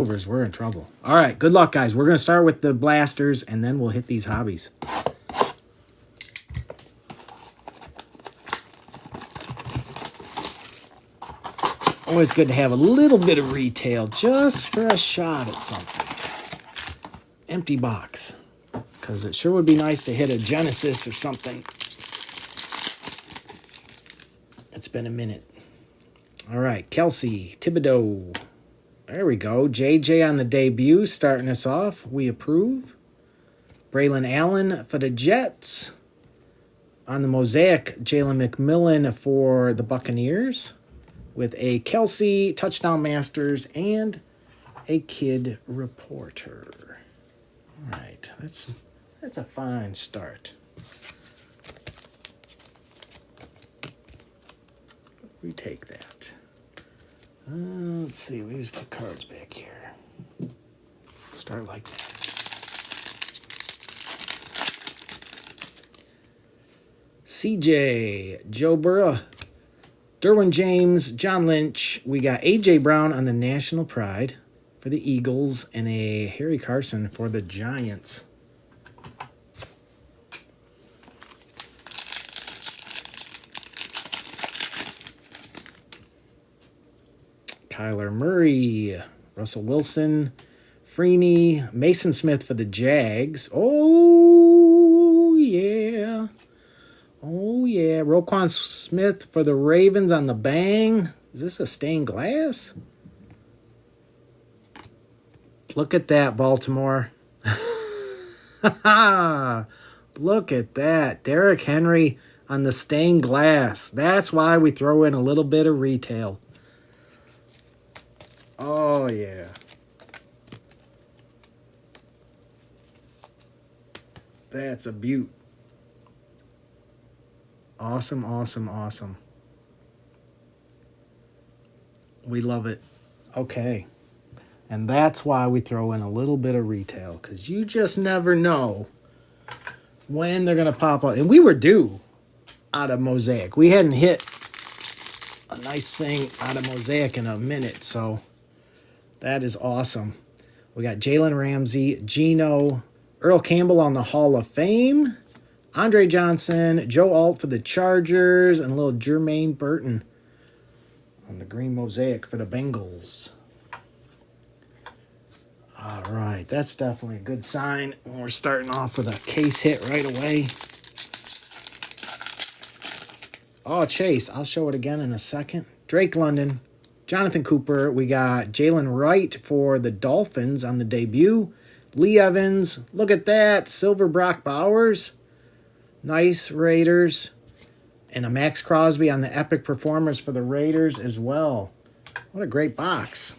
We're in trouble. All right, good luck, guys. We're going to start with the blasters, and then we'll hit these hobbies. Always good to have a little bit of retail just for a shot at something. Empty box. Because it sure would be nice to hit a Genesis or something. It's been a minute. All right, Kelsey, Thibodeau. There we go. JJ on the debut, starting us off. We approve. Braylon Allen for the Jets. On the mosaic, Jalen McMillan for the Buccaneers. With a Kelsey, Touchdown Masters, and a Kid Reporter. All right, that's a fine start. We take that. Let's see, we just put cards back here. Start like that. CJ, Joe Burrow, Derwin James, John Lynch. We got A.J. Brown on the National Pride for the Eagles and a Harry Carson for the Giants. Kyler Murray, Russell Wilson, Freeney, Mason Smith for the Jags. Oh, yeah. Oh, yeah. Roquan Smith for the Ravens on the bang. Is this a stained glass? Look at that, Baltimore. Look at that. Derrick Henry on the stained glass. That's why we throw in a little bit of retail. Oh, yeah. That's a beaut. Awesome, awesome, awesome. We love it. Okay. And that's why we throw in a little bit of retail, because you just never know when they're going to pop up. And we were due out of Mosaic. We hadn't hit a nice thing out of Mosaic in a minute, so that is awesome. We got Jalen Ramsey, Geno, Earl Campbell on the Hall of Fame, Andre Johnson, Joe Alt for the Chargers, and a little Jermaine Burton on the green mosaic for the Bengals. All right, that's definitely a good sign. We're starting off with a case hit right away. Oh, Chase, I'll show it again in a second. Drake London, Jonathan Cooper. We got Jalen Wright for the Dolphins on the debut. Lee Evans, look at that. Silver Brock Bowers. Nice Raiders. And a Max Crosby on the Epic Performers for the Raiders as well. What a great box.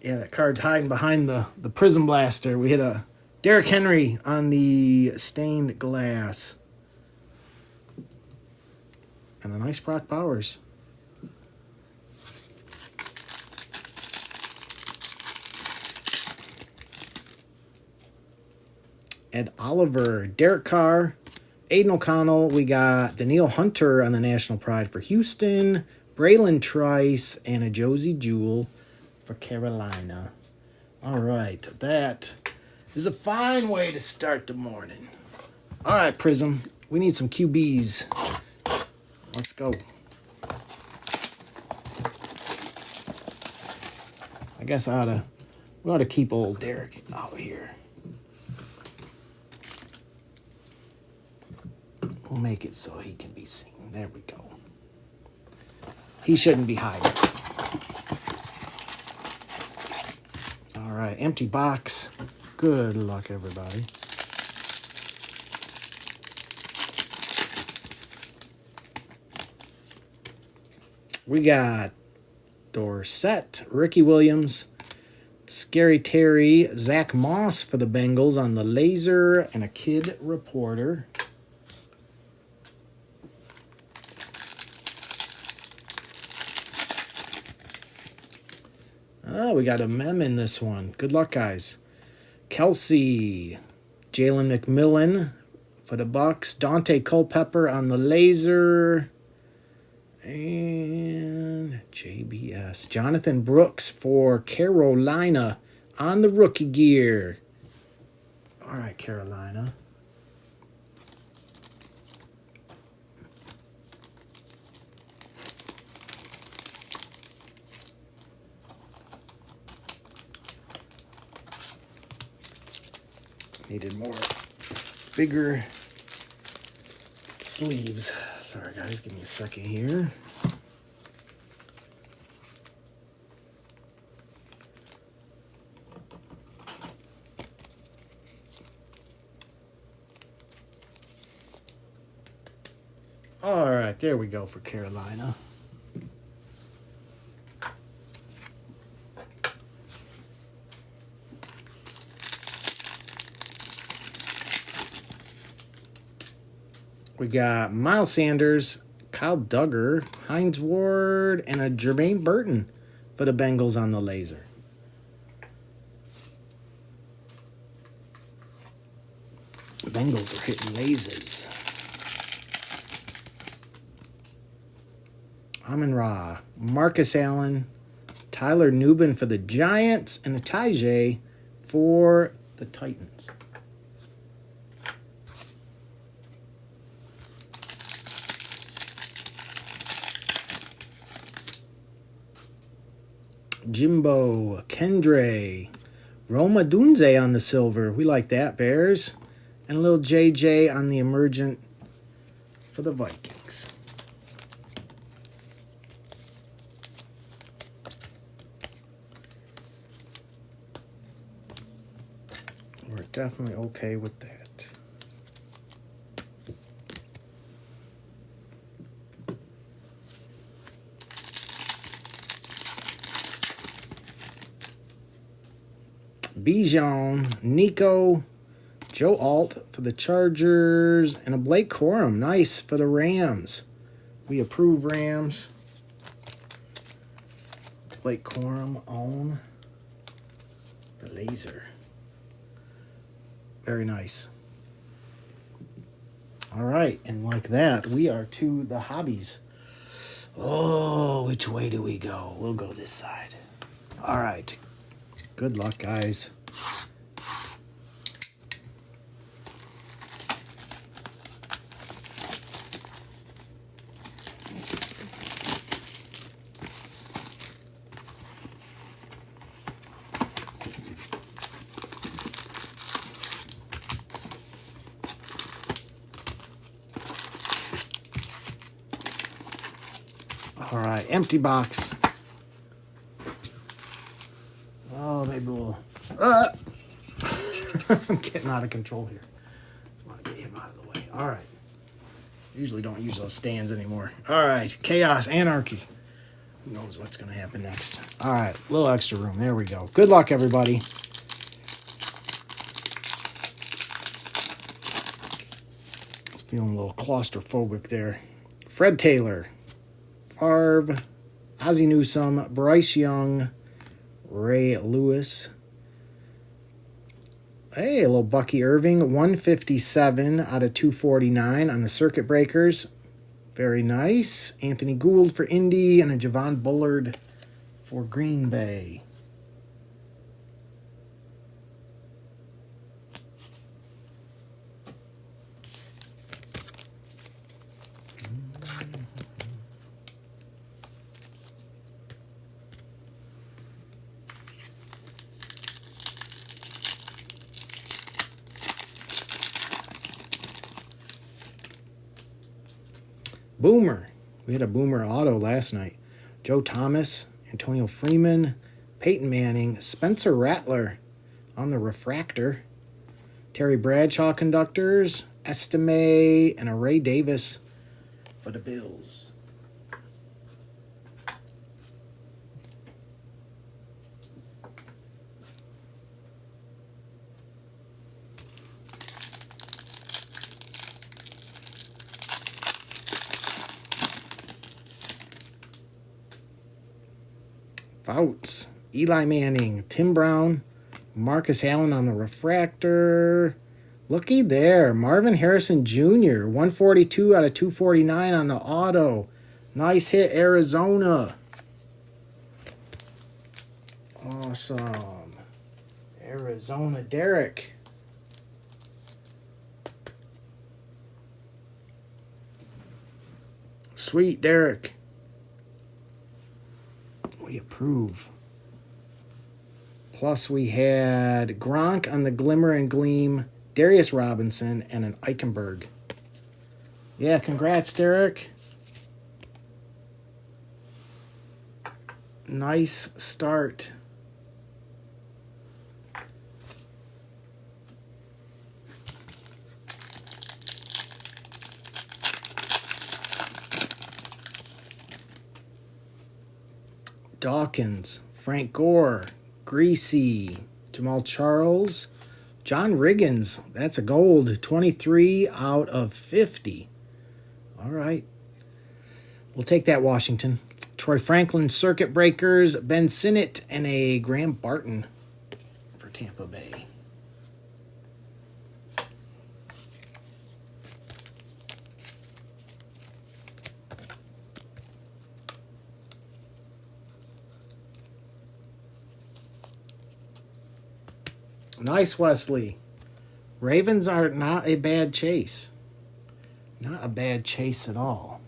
Yeah, that card's hiding behind the Prism Blaster. We hit a Derrick Henry on the stained glass. And a nice Brock Bowers. Ed Oliver, Derek Carr, Aiden O'Connell. We got Danielle Hunter on the National Pride for Houston, Braylon Trice, and a Josie Jewell for Carolina. All right, that is a fine way to start the morning. All right, Prism, we need some QBs. Let's go. I guess we ought to keep old Derek out here. We'll make it so he can be seen. There we go. He shouldn't be hiding. All right, empty box. Good luck, everybody. We got Dorsett, Ricky Williams, Scary Terry, Zach Moss for the Bengals on the laser, and a Kid Reporter. Oh, we got a mem in this one. Good luck, guys. Kelsey, Jalen McMillan for the Bucks, Dante Culpepper on the laser, And JBS. Jonathan Brooks for Carolina on the rookie gear. All right, Carolina. Needed more bigger sleeves. Sorry guys, give me a second here. All right, there we go for Carolina. We got Miles Sanders, Kyle Duggar, Hines Ward, and a Jermaine Burton for the Bengals on the laser. The Bengals are hitting lasers. Amon-Ra, Marcus Allen, Tyler Nubin for the Giants, and a Tajay for the Titans. Jimbo, Kendre, Roma Dunze on the silver. We like that, Bears. And a little JJ on the emergent for the Vikings. We're definitely okay with that. Bijan, Nico, Joe Alt for the Chargers, and a Blake Corum. Nice for the Rams. We approve Rams. Blake Corum on the laser. Very nice. All right, and like that, we are to the hobbies. Oh, which way do we go? We'll go this side. All right. Good luck, guys. All right, empty box. Oh, maybe we'll... I'm getting out of control here. Just want to get him out of the way. All right. Usually don't use those stands anymore. All right, chaos, anarchy. Who knows what's going to happen next? All right, a little extra room. There we go. Good luck, everybody. It's feeling a little claustrophobic there. Fred Taylor, Favre, Ozzie Newsome, Bryce Young, Ray Lewis. Hey, a little Bucky Irving, 157 out of 249 on the circuit breakers. Very nice. Anthony Gould for Indy and a Javon Bullard for Green Bay. Boomer. We had a Boomer auto last night. Joe Thomas, Antonio Freeman, Peyton Manning, Spencer Rattler on the refractor. Terry Bradshaw conductors, Estime, and a Ray Davis for the Bills. Fouts, Eli Manning, Tim Brown, Marcus Allen on the refractor. Looky there. Marvin Harrison Jr., 142 out of 249 on the auto. Nice hit, Arizona. Awesome. Arizona, Derek. Sweet, Derek. We approve. Plus, we had Gronk on the Glimmer and Gleam, Darius Robinson, and an Eichenberg. Yeah, congrats, Derek. Nice start. Dawkins, Frank Gore, Greasy, Jamal Charles, John Riggins. That's a gold. 23 out of 50. All right. We'll take that, Washington. Troy Franklin, Circuit Breakers, Ben Sinnott, and a Graham Barton for Tampa Bay. Nice, Wesley. Ravens are not a bad chase. Not a bad chase at all.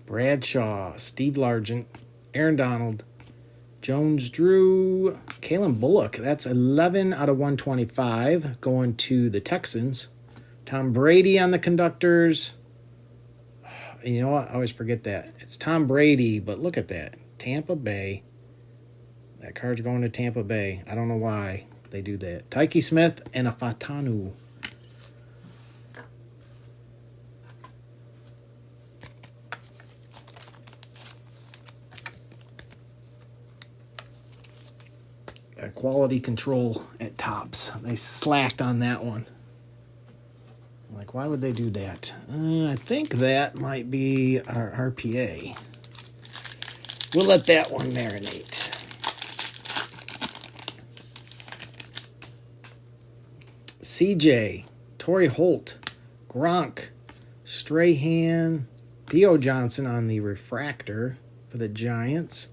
Bradshaw, Steve Largent, Aaron Donald, Jones Drew, Kalen Bullock. That's 11 out of 125 going to the Texans. Tom Brady on the conductors. You know what? I always forget that. It's Tom Brady, but look at that. Tampa Bay. That card's going to Tampa Bay. I don't know why they do that. Tyke Smith and a Fatanu. Quality control at Tops. They slacked on that one. Like, why would they do that? I think that might be our RPA. We'll let that one marinate. CJ, Torrey Holt, Gronk, Strahan, Theo Johnson on the refractor for the Giants.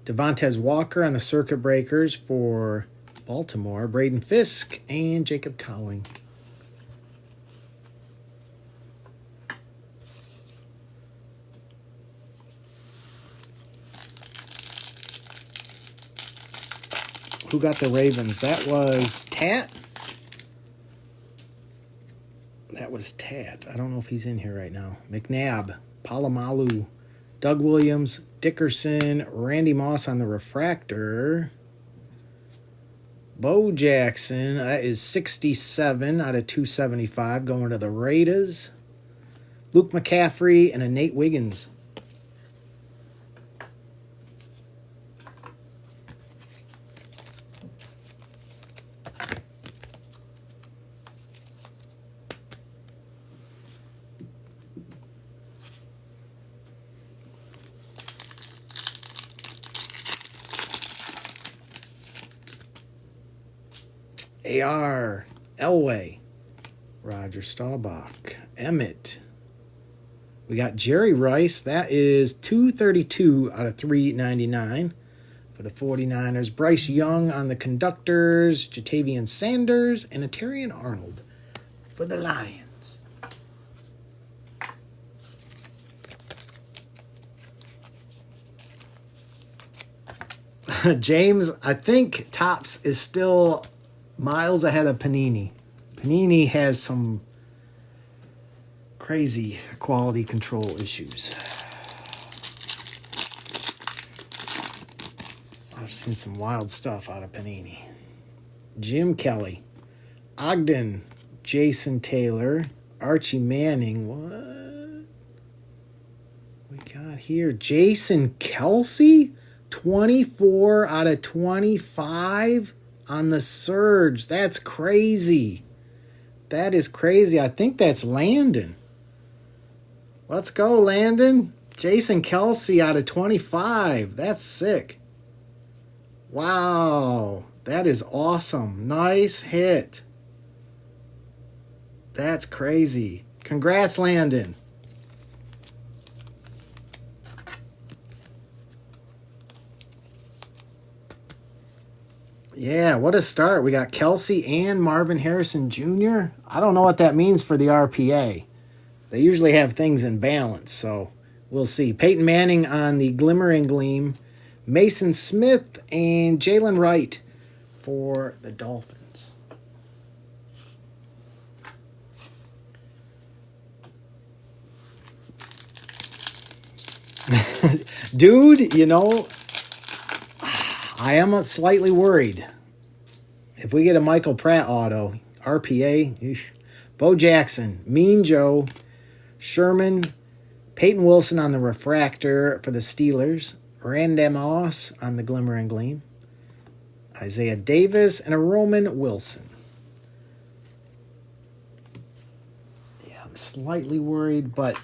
Devontae Walker on the Circuit Breakers for Baltimore. Braden Fisk and Jacob Cowing. Who got the Ravens? That was Tat. That was Tat. I don't know if he's in here right now. McNabb, Palomalu, Doug Williams, Dickerson, Randy Moss on the refractor. Bo Jackson, that is 67 out of 275 going to the Raiders. Luke McCaffrey and a Nate Wiggins. AR, Elway, Roger Staubach, Emmett. We got Jerry Rice. That is 232 out of 399 for the 49ers. Bryce Young on the conductors, Jatavian Sanders, and a Terrian Arnold for the Lions. James, I think Topps is still miles ahead of Panini. Panini has some crazy quality control issues. I've seen some wild stuff out of Panini. Jim Kelly, Ogden, Jason Taylor, Archie Manning. What we got here? Jason Kelsey, 24 out of 25 on the Surge. That's crazy. That is crazy. I think that's Landon. Let's go, Landon. Jason Kelsey out of 25. That's sick. Wow, that is awesome. Nice hit. That's crazy. Congrats, Landon. Yeah, what a start. We got Kelsey and Marvin Harrison Jr. I don't know what that means for the RPA. They usually have things in balance, so we'll see. Peyton Manning on the Glimmer and Gleam. Mason Smith and Jalen Wright for the Dolphins. Dude, you know, I am slightly worried. If we get a Michael Pratt auto, RPA, eesh. Bo Jackson, Mean Joe, Sherman, Peyton Wilson on the refractor for the Steelers, Randy Moss on the Glimmer and Gleam, Isaiah Davis, and a Roman Wilson. Yeah, I'm slightly worried, but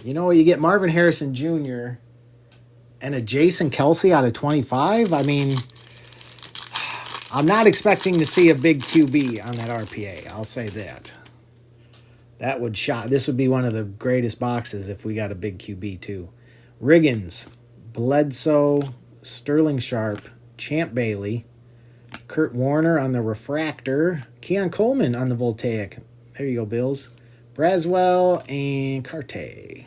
you know, you get Marvin Harrison Jr. and a Jason Kelsey out of 25. I mean, I'm not expecting to see a big QB on that RPA. I'll say that. That would shock. This would be one of the greatest boxes if we got a big QB too. Riggins, Bledsoe, Sterling Sharp, Champ Bailey, Kurt Warner on the refractor, Keon Coleman on the Voltaic. There you go, Bills. Braswell and Carte.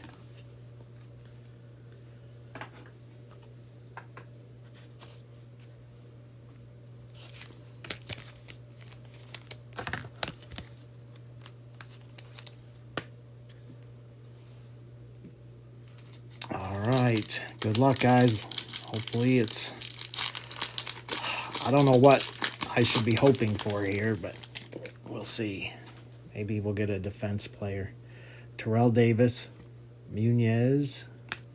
All right. Good luck, guys. Hopefully it's... I don't know what I should be hoping for here, but we'll see. Maybe we'll get a defense player. Terrell Davis, Munez,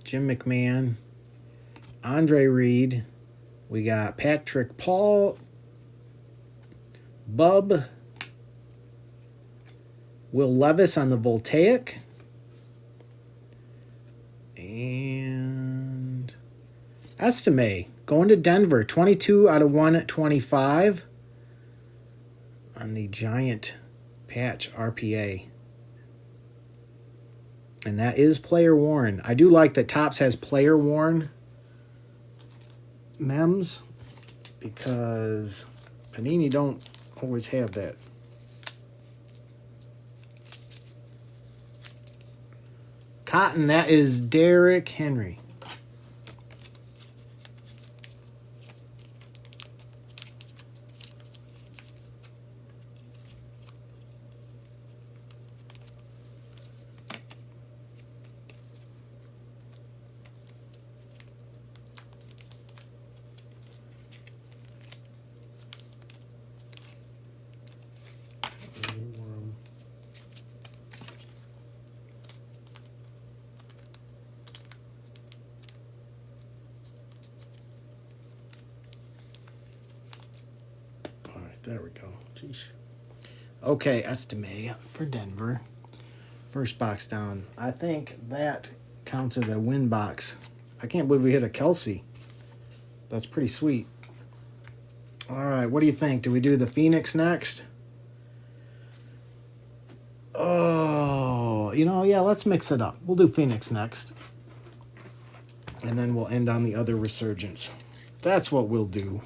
Jim McMahon, Andre Reed. We got Patrick Paul, Bub, Will Levis on the Voltaic, and Estime going to Denver, 22 out of 125 on the Giant patch RPA. And that is player worn. I do like that Topps has player worn mems because Panini don't always have that. Cotton, that is Derrick Henry. There we go. Jeez. Okay, Estime for Denver. First box down. I think that counts as a win box. I can't believe we hit a Kelsey. That's pretty sweet. All right, what do you think? Do we do the Phoenix next? Oh, you know, yeah, let's mix it up. We'll do Phoenix next. And then we'll end on the other Resurgence. That's what we'll do.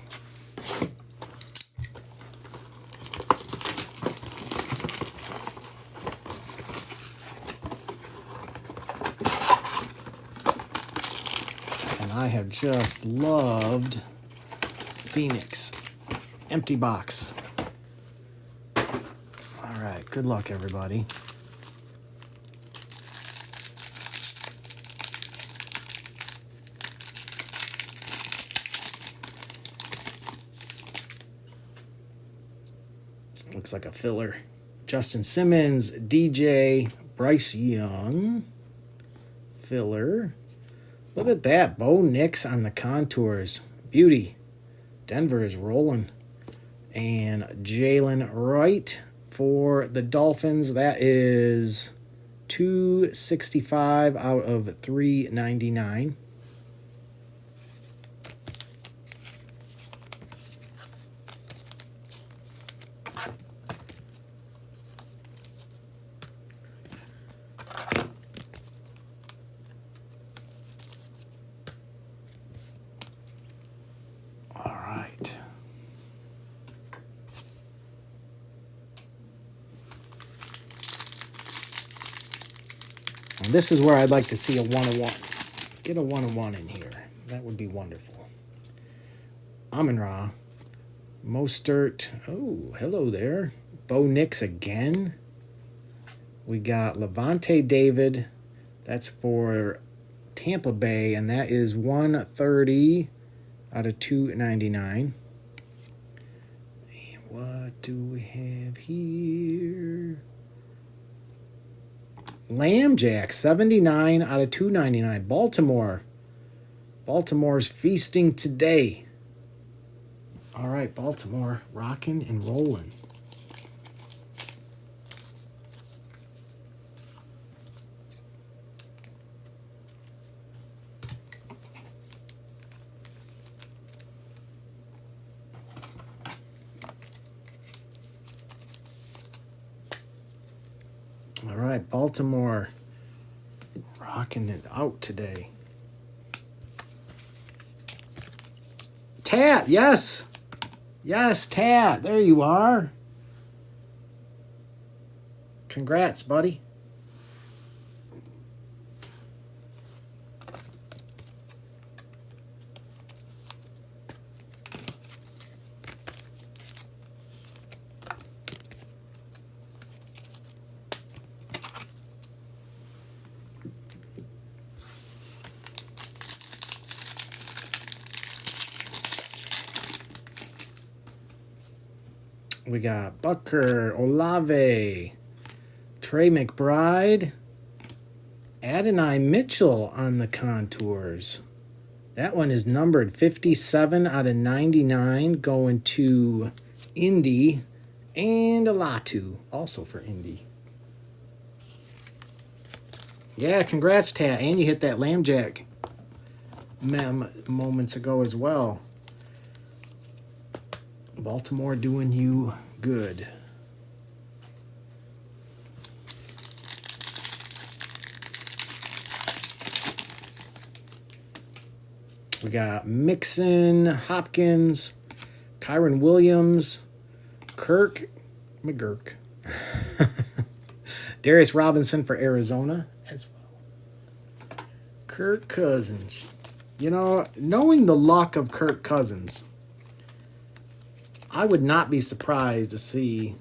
I have just loved Phoenix. Empty box. All right, good luck, everybody. Looks like a filler. Justin Simmons, DJ, Bryce Young. Filler. Look at that. Bo Nix on the contours. Beauty. Denver is rolling. And Jalen Wright for the Dolphins. That is 265 out of 399. And this is where I'd like to see a 101. Get a 101 in here. That would be wonderful. Amon-Ra. Mostert. Oh, hello there. Bo Nix again. We got Levante David. That's for Tampa Bay, and that is 130 out of 299. And what do we have here? Lambjack, 79 out of 299. Baltimore. Baltimore's feasting today. All right, Baltimore, rocking and rolling. All right, Baltimore rocking it out today. Tat, yes. Yes, Tat, there you are. Congrats, buddy. We got Bucker, Olave, Trey McBride, Adonai Mitchell on the contours. That one is numbered 57 out of 99, going to Indy, and Alatu, also for Indy. Yeah, congrats, Tat. And you hit that Lambjack moments ago as well. Baltimore doing you good. We got Mixon, Hopkins, Kyron Williams, Kirk McGurk, Darius Robinson for Arizona as well. Kirk Cousins. You know, knowing the luck of Kirk Cousins, I would not be surprised to see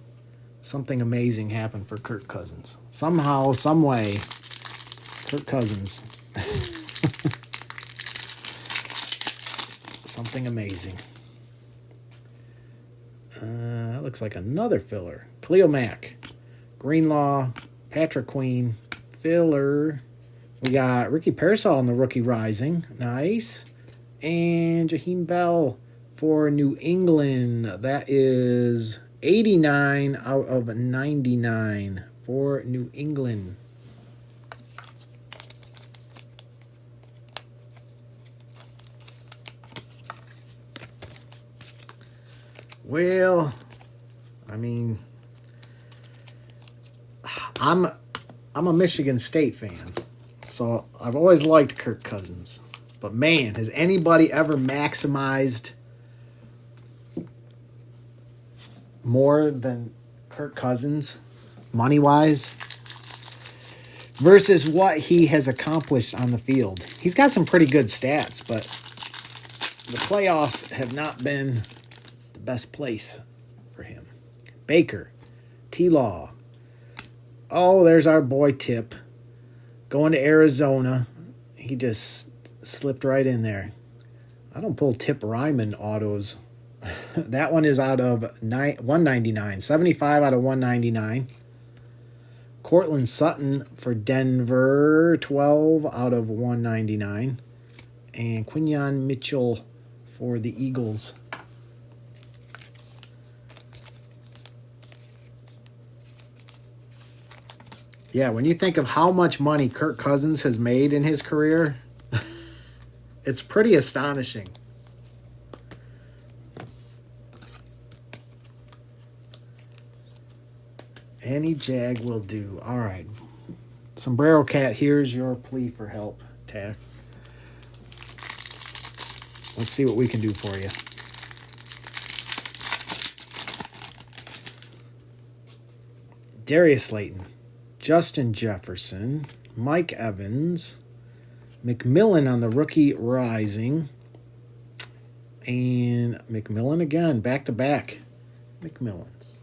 something amazing happen for Kirk Cousins. Somehow, some way, Kirk Cousins. Something amazing. That looks like another filler. Cleo Mack, Greenlaw, Patrick Queen, filler. We got Ricky Pearsall in the rookie rising. Nice. And Jaheim Bell for New England. That is 89 out of 99 for New England. Well, I mean, I'm a Michigan State fan, so I've always liked Kirk Cousins. But man, has anybody ever maximized more than Kirk Cousins, money-wise, versus what he has accomplished on the field? He's got some pretty good stats, but the playoffs have not been the best place for him. Baker, T-Law. Oh, there's our boy Tip going to Arizona. He just slipped right in there. I don't pull Tip Ryman autos. That one is out of 199. 75 out of 199. Cortland Sutton for Denver. 12 out of 199. And Quinyon Mitchell for the Eagles. Yeah, when you think of how much money Kirk Cousins has made in his career, it's pretty astonishing. Any Jag will do. All right. Sombrero Cat, here's your plea for help, Tack. Let's see what we can do for you. Darius Slayton, Justin Jefferson, Mike Evans. McMillan on the rookie rising. And McMillan again, back-to-back. McMillans.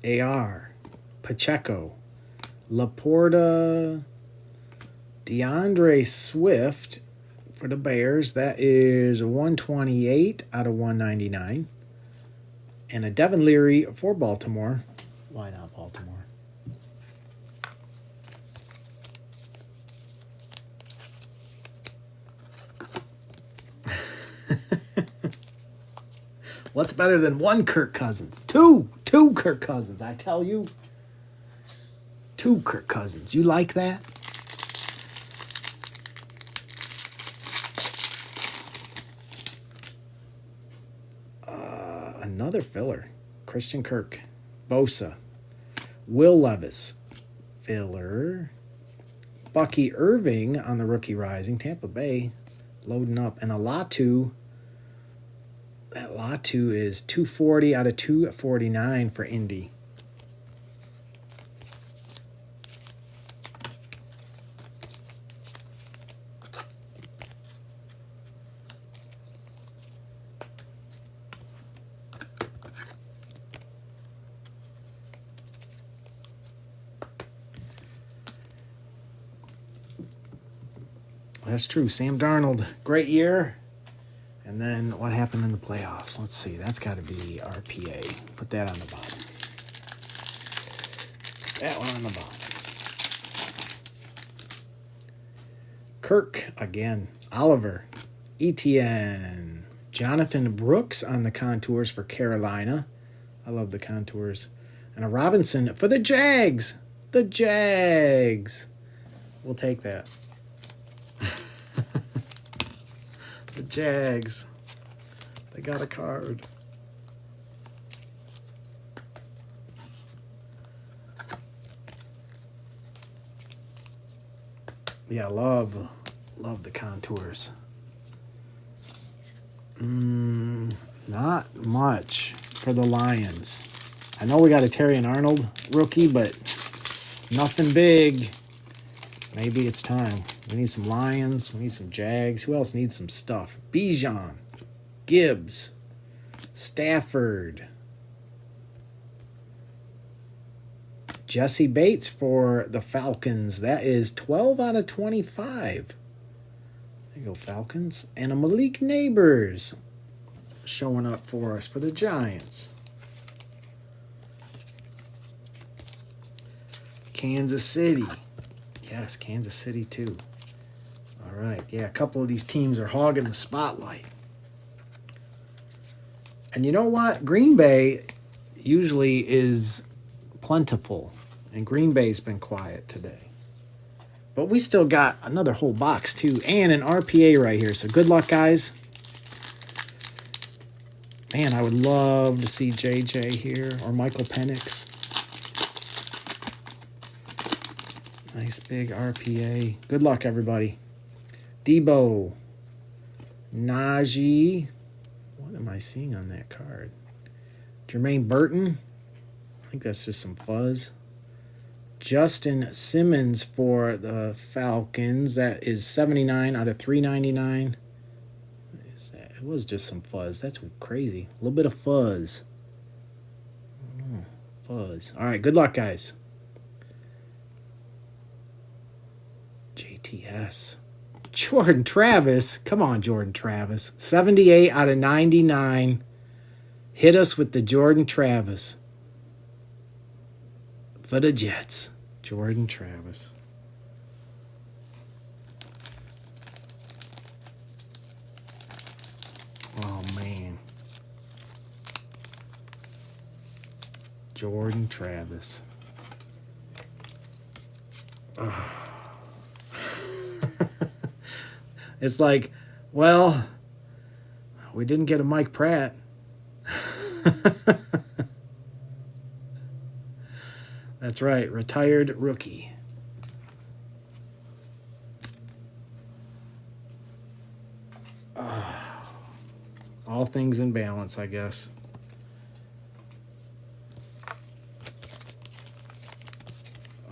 AR, Pacheco, Laporta, DeAndre Swift for the Bears. That is 128 out of 199. And a Devin Leary for Baltimore. Why not Baltimore? What's better than one Kirk Cousins? Two Kirk Cousins, I tell you. Two Kirk Cousins. You like that? Another filler. Christian Kirk. Bosa. Will Levis. Filler. Bucky Irving on the rookie rising. Tampa Bay loading up. And a Latu. That Latu is 240 out of 249 for Indy. That's true. Sam Darnold, great year. And then what happened in the playoffs? Let's see. That's got to be RPA. Put that on the bottom. That one on the bottom. Kirk again. Oliver. Etienne. Jonathan Brooks on the contours for Carolina. I love the contours. And a Robinson for the Jags. The Jags. We'll take that. The Jags. They got a card. Yeah, love the contours. Not much for the Lions. I know we got a Terrion Arnold rookie, but nothing big. Maybe it's time. We need some Lions. We need some Jags. Who else needs some stuff? Bijan, Gibbs, Stafford, Jesse Bates for the Falcons. That is 12 out of 25. There you go, Falcons. And a Malik Neighbors showing up for us for the Giants. Kansas City. Yes, Kansas City too. All right. Yeah, a couple of these teams are hogging the spotlight. And you know what? Green Bay usually is plentiful. And Green Bay's been quiet today. But we still got another whole box too. And an RPA right here. So good luck, guys. Man, I would love to see JJ here. Or Michael Penix. Nice big RPA. Good luck, everybody. Debo. Najee. What am I seeing on that card? Jermaine Burton. I think that's just some fuzz. Justin Simmons for the Falcons. That is 79 out of 399. What is that? It was just some fuzz. That's crazy. A little bit of fuzz. Fuzz. All right, good luck, guys. JTS. Jordan Travis. Come on, Jordan Travis. 78 out of 99. Hit us with the Jordan Travis. For the Jets. Jordan Travis. Oh, man. Jordan Travis. Oh. It's like, well, we didn't get a Mike Pratt. That's right, retired rookie. All things in balance, I guess.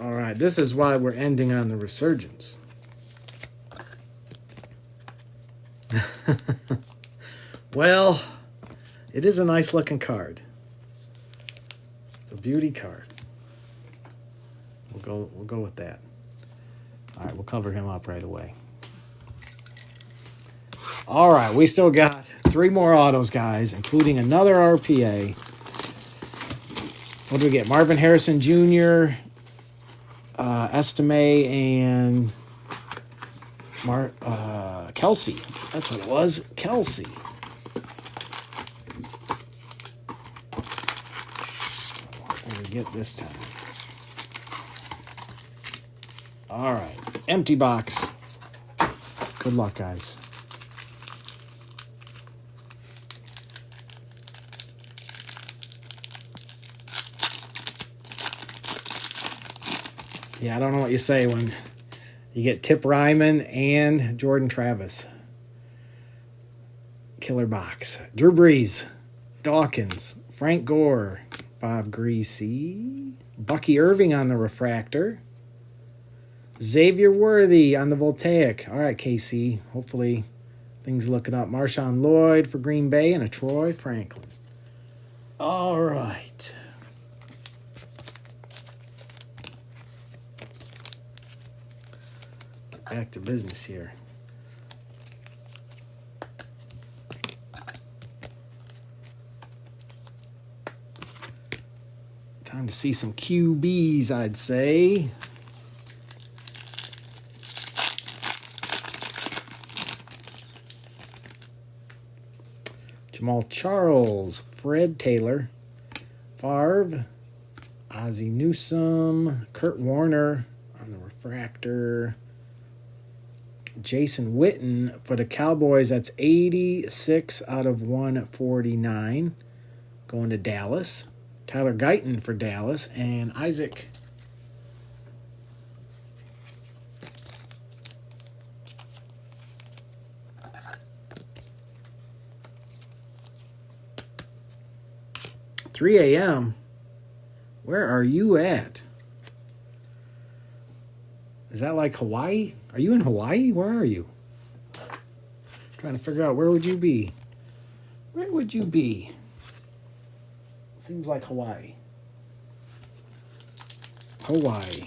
All right, this is why we're ending on the resurgence. Well, it is a nice looking card. It's a beauty card. We'll go with that. All right, we'll cover him up right away. All right, we still got 3 more autos, guys, including another RPA. What do we get? Marvin Harrison Jr., Estime, and Kelsey. That's what it was. Kelsey. What do we get this time? All right. Empty box. Good luck, guys. Yeah, I don't know what you say when you get Tip Ryman and Jordan Travis. Killer box. Drew Brees, Dawkins, Frank Gore, Bob Greasy, Bucky Irving on the refractor, Xavier Worthy on the Voltaic. All right, KC. Hopefully things looking up. Marshawn Lloyd for Green Bay and a Troy Franklin. All right. Back to business here. Time to see some QBs, I'd say. Jamal Charles, Fred Taylor, Favre, Ozzie Newsome, Kurt Warner on the refractor. Jason Witten for the Cowboys. That's 86 out of 149. Going to Dallas. Tyler Guyton for Dallas. And Isaac. $3 a.m. Where are you at? Is that like Hawaii? Are you in Hawaii? Where are you? Trying to figure out where would you be? Where would you be? Seems like Hawaii. Hawaii.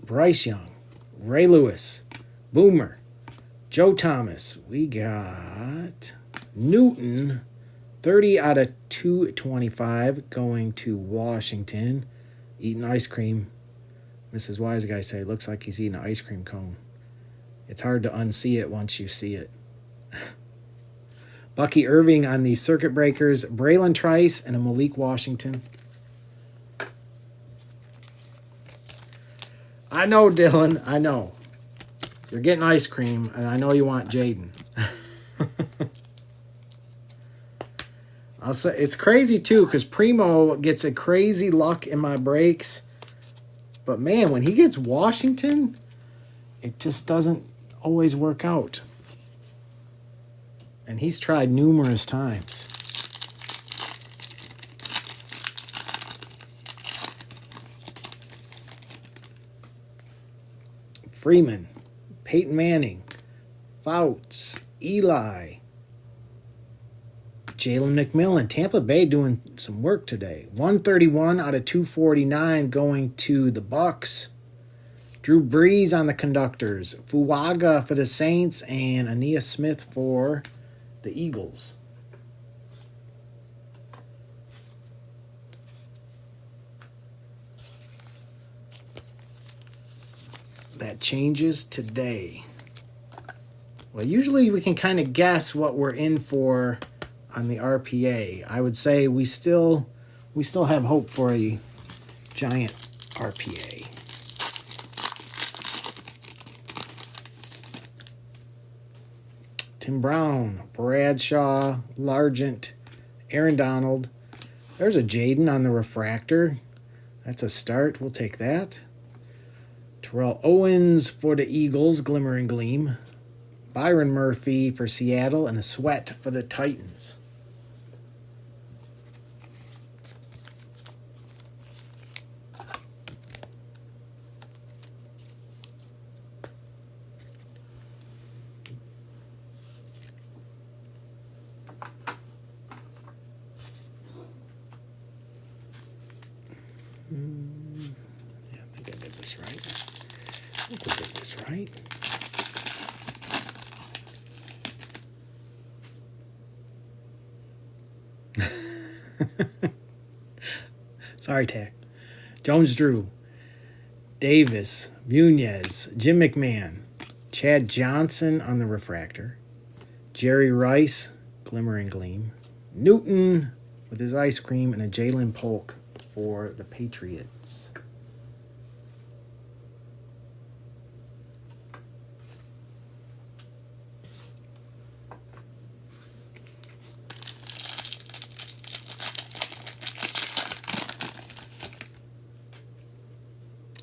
Bryce Young, Ray Lewis, Boomer, Joe Thomas. We got Newton. 30 out of 225 going to Washington. Eating ice cream. Mrs. Wise Guy said, looks like he's eating an ice cream cone. It's hard to unsee it once you see it. Bucky Irving on the circuit breakers. Braylon Trice and a Malik Washington. I know, Dylan. I know. You're getting ice cream, and I know you want Jaden. I'll say it's crazy too because Primo gets a crazy luck in my breaks, but man, when he gets Washington, it just doesn't always work out. And he's tried numerous times. Freeman, Peyton Manning, Fouts, Eli. Jalen McMillan, Tampa Bay doing some work today. 131 out of 249 going to the Bucks. Drew Brees on the conductors. Fuaga for the Saints and Ainias Smith for the Eagles. That changes today. Well, usually we can kind of guess what we're in for on the RPA. I would say we still have hope for a Giant RPA. Tim Brown, Bradshaw, Largent, Aaron Donald. There's a Jaden on the refractor. That's a start. We'll take that. Terrell Owens for the Eagles, Glimmer and Gleam. Byron Murphy for Seattle, and a Sweat for the Titans. Yeah, I think I did this right. I think we did this right. Sorry, Tack. Jones Drew, Davis, Munez, Jim McMahon, Chad Johnson on the refractor, Jerry Rice, Glimmer and Gleam, Newton with his ice cream, and a Jalen Polk for the Patriots.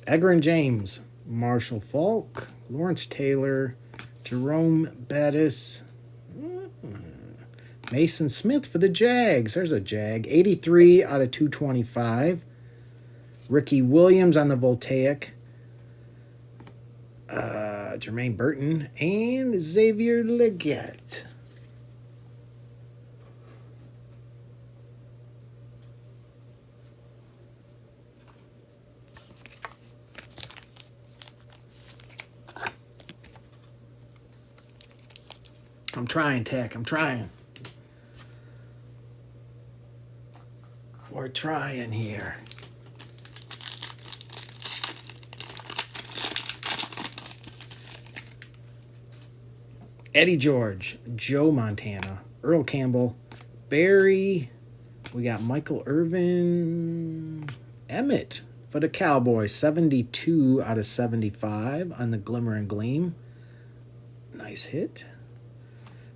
Edgar and James, Marshall Falk, Lawrence Taylor, Jerome Bettis, Mason Smith for the Jags. There's a Jag. 83 out of 225. Ricky Williams on the Voltaic. Jermaine Burton and Xavier Legette. I'm trying, Tech. I'm trying. We're trying here. Eddie George, Joe Montana, Earl Campbell, Barry. We got Michael Irvin, Emmett for the Cowboys, 72 out of 75 on the Glimmer and Gleam. Nice hit.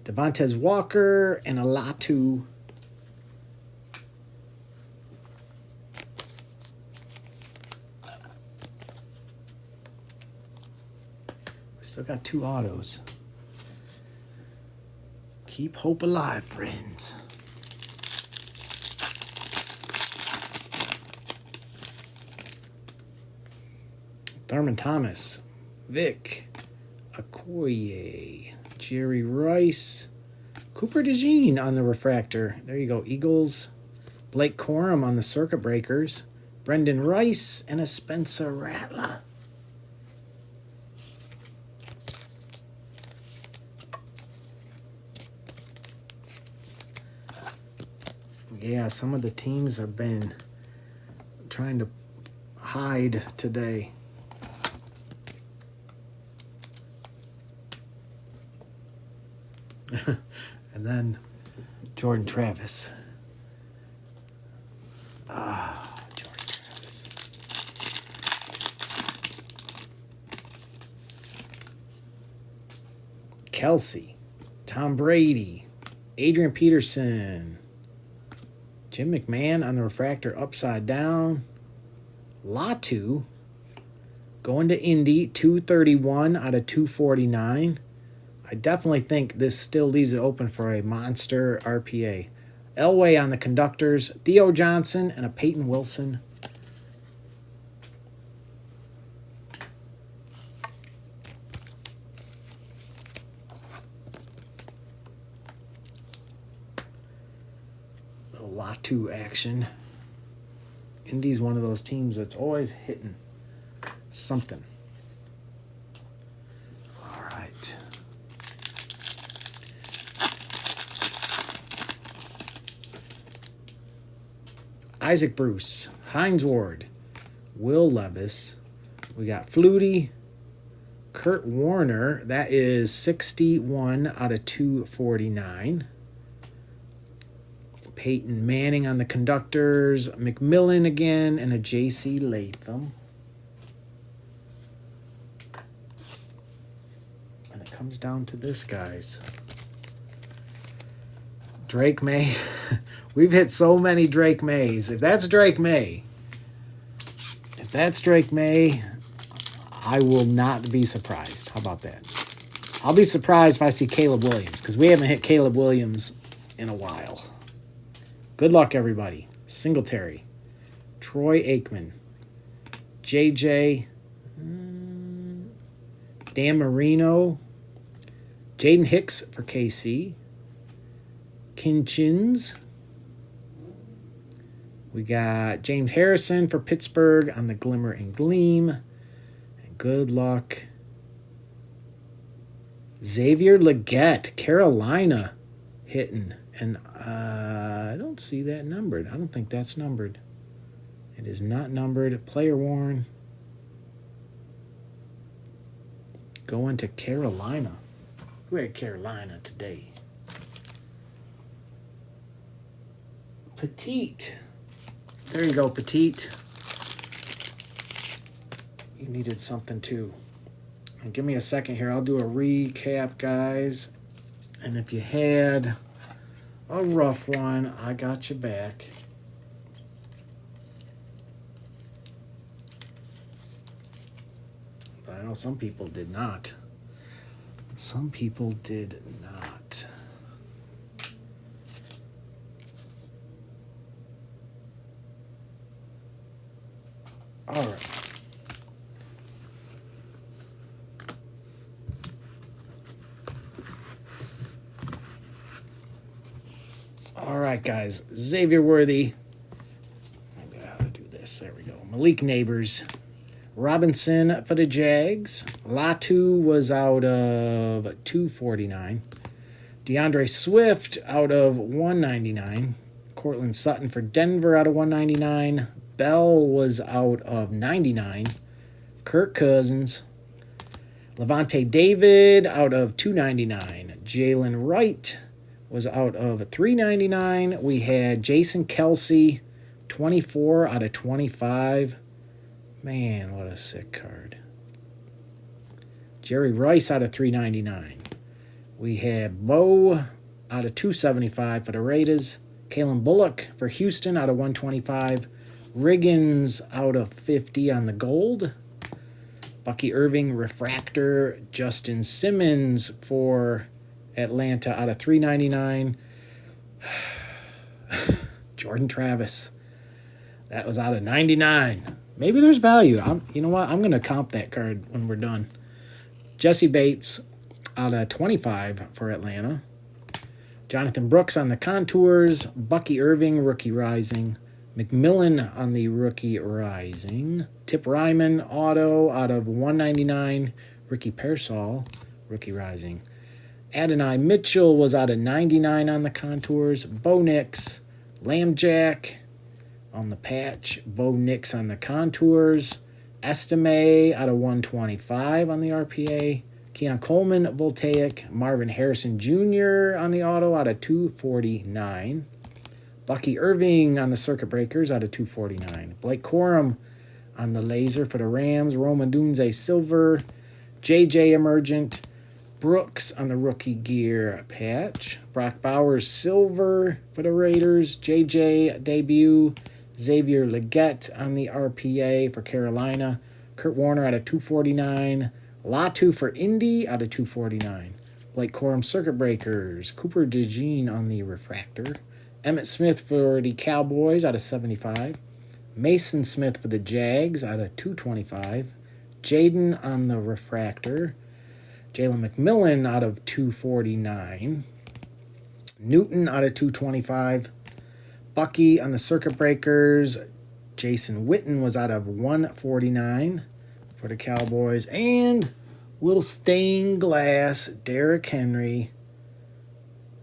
Devontae Walker and Alatu. We still got 2 autos. Keep hope alive, friends. Thurman Thomas, Vic, Okoye, Jerry Rice, Cooper DeJean on the refractor. There you go, Eagles. Blake Corum on the circuit breakers. Brendan Rice and a Spencer Rattler. Yeah, some of the teams have been trying to hide today. And then Jordan Travis. Jordan Travis. Kelsey, Tom Brady, Adrian Peterson, Jim McMahon on the refractor upside down. Latu going to Indy, 231 out of 249. I definitely think this still leaves it open for a monster RPA. Elway on the conductors, Theo Johnson, and a Peyton Wilson. Little Latu action. Indy's one of those teams that's always hitting something. Isaac Bruce, Hines Ward, Will Levis. We got Flutie, Kurt Warner. That is 61 out of 249. Peyton Manning on the conductors. McMillan again, and a J.C. Latham. And it comes down to this, guys. Drake May. We've hit so many Drake Mays. If that's Drake May, I will not be surprised. How about that? I'll be surprised if I see Caleb Williams, because we haven't hit Caleb Williams in a while. Good luck, everybody. Singletary, Troy Aikman, JJ, Dan Marino, Jaden Hicks for KC, Kinchins. We got James Harrison for Pittsburgh on the Glimmer and Gleam. And good luck. Xavier Legette, Carolina, hitting. And I don't see that numbered. I don't think that's numbered. It is not numbered. Player worn. Going to Carolina. Who had Carolina today? Petite. There you go, Petite. You needed something too. And give me a second here. I'll do a recap, guys. And if you had a rough one, I got you back. But I know some people did not. Some people did not. All right. All right, guys. Xavier Worthy. I know how to do this. There we go. Malik Neighbors. Robinson for the Jags. Latu was out of 249. DeAndre Swift out of 199. Cortland Sutton for Denver out of 199. Bell was out of 99. Kirk Cousins. Levante David out of 299. Jalen Wright was out of 399. We had Jason Kelsey, 24 out of 25. Man, what a sick card. Jerry Rice out of 399. We had Bo out of 275 for the Raiders. Kalen Bullock for Houston out of 125. Riggins out of 50 on the gold. Bucky Irving refractor. Justin Simmons for Atlanta out of 399. Jordan Travis. That was out of 99. Maybe there's value. You know what? I'm going to comp that card when we're done. Jesse Bates out of 25 for Atlanta. Jonathan Brooks on the contours. Bucky Irving, rookie rising. McMillan on the rookie rising. Tip Ryman auto out of 199. Ricky Pearsall, rookie rising. Adonai Mitchell was out of 99 on the contours. Bo Nix, Lambjack on the patch. Bo Nix on the contours. Estime out of 125 on the RPA. Keon Coleman, Voltaic. Marvin Harrison Jr. on the auto out of 249. Bucky Irving on the circuit breakers out of 249. Blake Corum on the laser for the Rams. Roma Dunze silver. JJ emergent. Brooks on the rookie gear patch. Brock Bowers silver for the Raiders. JJ debut. Xavier Legette on the RPA for Carolina. Kurt Warner out of 249. Latu for Indy out of 249. Blake Corum circuit breakers. Cooper DeJean on the refractor. Emmitt Smith for the Cowboys out of 75. Mason Smith for the Jags out of 225. Jaden on the refractor. Jalen McMillan out of 249. Newton out of 225. Bucky on the circuit breakers. Jason Witten was out of 149 for the Cowboys. And little stained glass Derrick Henry